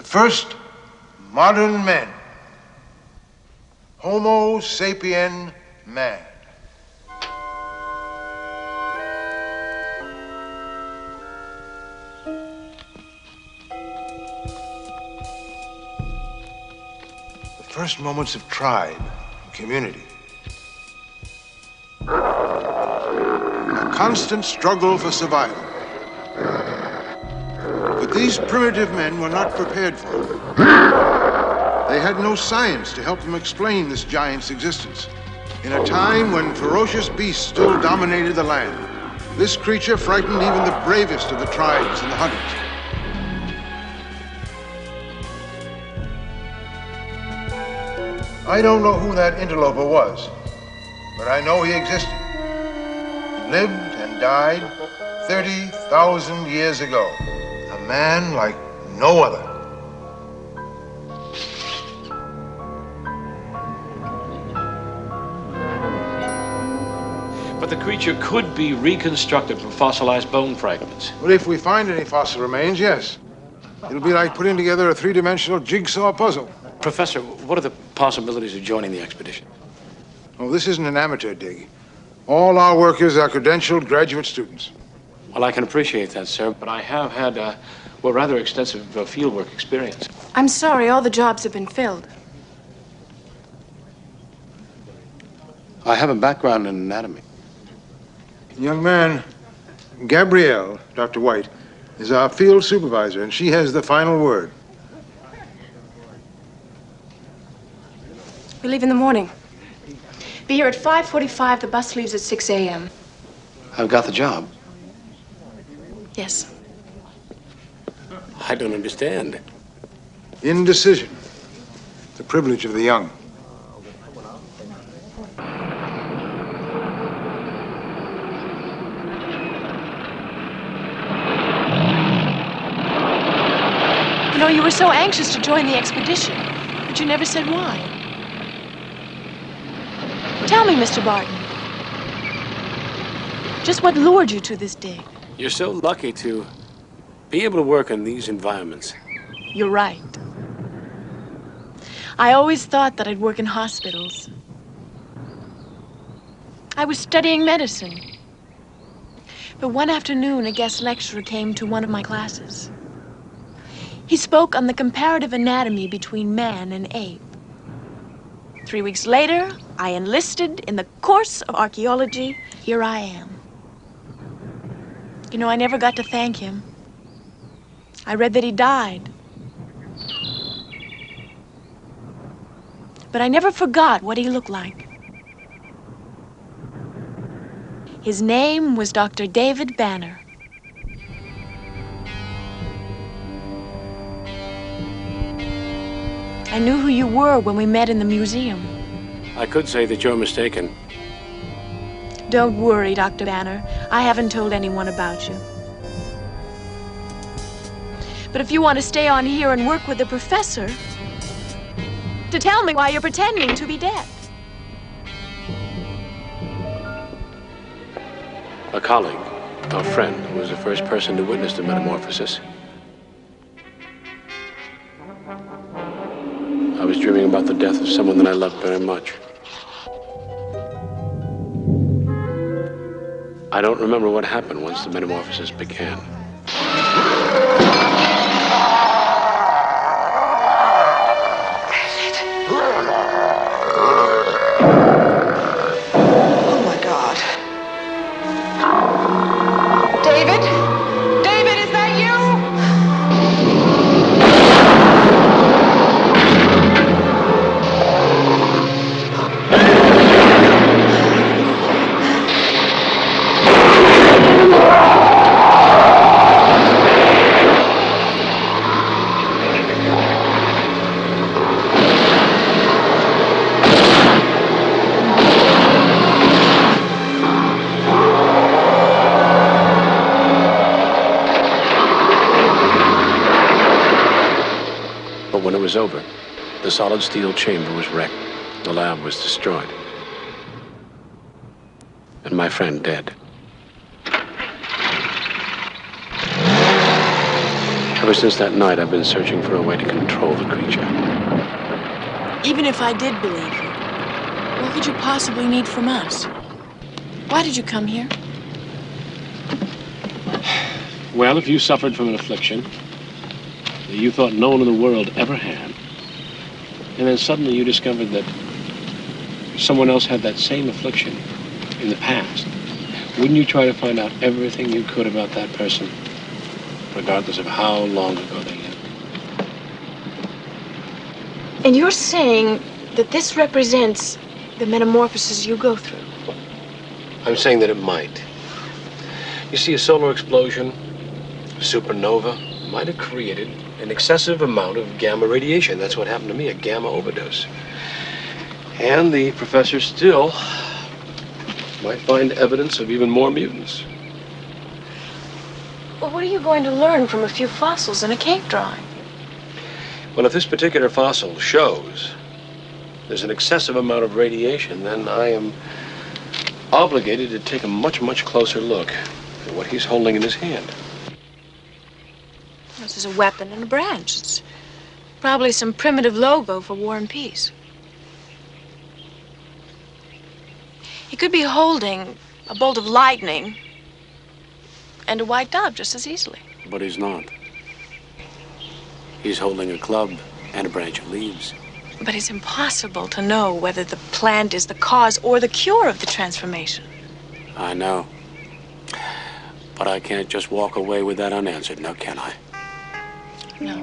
The first modern men. Homo sapien man. The first moments of tribe and community. A constant struggle for survival. But these primitive men were not prepared for it. They had no science to help them explain this giant's existence. In a time when ferocious beasts still dominated the land, this creature frightened even the bravest of the tribes and the hunters. I don't know who that interloper was, but I know he existed. He lived and died 30,000 years ago. A man like no other. But the creature could be reconstructed from fossilized bone fragments. Well, if we find any fossil remains, yes. It'll be like putting together a three-dimensional jigsaw puzzle. Professor, what are the possibilities of joining the expedition? Oh, this isn't an amateur dig. All our workers are credentialed graduate students. Well, I can appreciate that, sir, but I have had, well, rather extensive fieldwork experience. I'm sorry, all the jobs have been filled. I have a background in anatomy. Young man, Gabrielle, Dr. White, is our field supervisor, and she has the final word. We leave in the morning. Be here at 5:45. The bus leaves at 6 a.m. I've got the job. Yes. I don't understand. Indecision. The privilege of the young. You know, you were so anxious to join the expedition, but you never said why. Tell me, Mr. Barton. Just what lured you to this dig? You're so lucky to be able to work in these environments. You're right. I always thought that I'd work in hospitals. I was studying medicine. But one afternoon, a guest lecturer came to one of my classes. He spoke on the comparative anatomy between man and ape. 3 weeks later, I enlisted in the course of archaeology. Here I am. You know, I never got to thank him. I read that he died. But I never forgot what he looked like. His name was Dr. David Banner. I knew who you were when we met in the museum. I could say that you're mistaken. Don't worry, Dr. Banner. I haven't told anyone about you. But if you want to stay on here and work with the professor, to tell me why you're pretending to be dead. A colleague, a friend, who was the first person to witness the metamorphosis. I was dreaming about the death of someone that I loved very much. I don't remember what happened once the metamorphosis began. Oh my God. David? David, is that you? When it was over, the solid steel chamber was wrecked. The lab was destroyed. And my friend dead. Ever since that night, I've been searching for a way to control the creature. Even if I did believe you, what could you possibly need from us? Why did you come here? Well, if you suffered from an affliction that you thought no one in the world ever had, and then suddenly you discovered that someone else had that same affliction in the past, wouldn't you try to find out everything you could about that person, regardless of how long ago they lived? And you're saying that this represents the metamorphosis you go through? I'm saying that it might. You see, a solar explosion, a supernova, might have created an excessive amount of gamma radiation. That's what happened to me, a gamma overdose. And the professor still might find evidence of even more mutants. Well, what are you going to learn from a few fossils in a cave drawing? Well, if this particular fossil shows there's an excessive amount of radiation, then I am obligated to take a much, much closer look at what he's holding in his hand. This is a weapon and a branch. It's probably some primitive logo for war and peace. He could be holding a bolt of lightning and a white dove just as easily. But he's not. He's holding a club and a branch of leaves. But it's impossible to know whether the plant is the cause or the cure of the transformation. I know. But I can't just walk away with that unanswered, now can I? No.